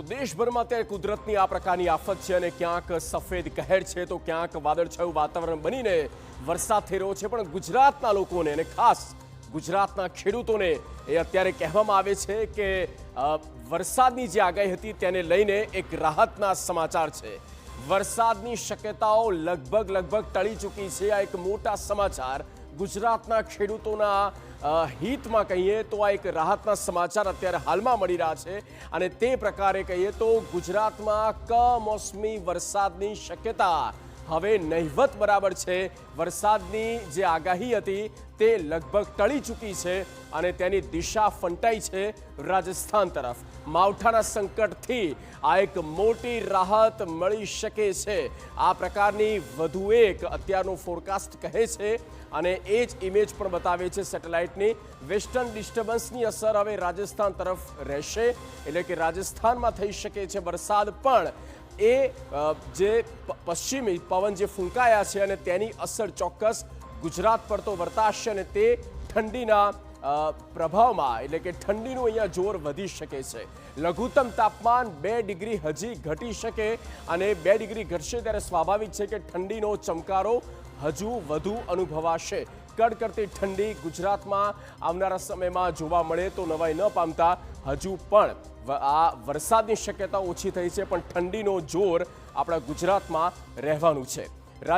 દેશભરમાં અત્યારે કુદરતની આ પ્રકારની આફત છે અને ક્યાંક સફેદ કહેર છે તો ક્યાંક વાદળછાયું વાતાવરણ બનીને વરસાદ થઈ રહ્યો છે, પણ ગુજરાતના લોકોને અને ખાસ ગુજરાતના ખેડૂતોને એ અત્યારે કહેવામાં આવે છે કે વરસાદની જે આગાહી હતી તેને લઈને એક રાહતના સમાચાર છે। વરસાદની શક્યતાઓ લગભગ ટળી ચૂકી છે। આ એક મોટા સમાચાર ગુજરાતના ખેડૂતોના હિતમાં કહીએ તો આ એક રાહતના સમાચાર અત્યારે હાલમાં મળી રહ્યા છે અને તે પ્રકારે કહીએ તો ગુજરાતમાં કમોસમી વરસાદની શક્યતા હવે નહિવત બરાબર છે। વરસાદની જે આગાહી હતી તે લગભગ ટળી ચૂકી છે અને તેની દિશા ફંટાઈ છે રાજસ્થાન તરફ। માવઠાના સંકટથી આ એક મોટી રાહત મળી શકે છે। આ પ્રકારની વધુ એક અત્યારનું ફોરકાસ્ટ કહે છે અને એ જ ઇમેજ પણ બતાવે છે સેટેલાઇટની। વેસ્ટર્ન ડિસ્ટર્બન્સની અસર હવે રાજસ્થાન તરફ રહેશે, એટલે કે રાજસ્થાનમાં થઈ શકે છે વરસાદ, પણ એ જે પશ્ચિમી પવન જે ફૂંકાયા છે અને તેની અસર ચોક્કસ ગુજરાત પર તો વર્તાશે અને તે ઠંડીના પ્રભાવમાં, એટલે કે ઠંડીનું અહીંયા જોર વધી શકે છે। લઘુત્તમ તાપમાન 2 ડિગ્રી હજી ઘટી શકે અને 2 ડિગ્રી ઘટશે ત્યારે સ્વાભાવિક છે કે ઠંડીનો ચમકારો હજુ વધુ અનુભવાશે। કડકડતી ઠંડી ગુજરાતમાં આવનારા સમયમાં જોવા મળે તો નવાઈ ન પામતા હજુ પણ આ વરસાદની શક્યતા ઓછી થઈ છે, પણ ઠંડીનો જોર આપણા ગુજરાતમાં રહેવાનું છે।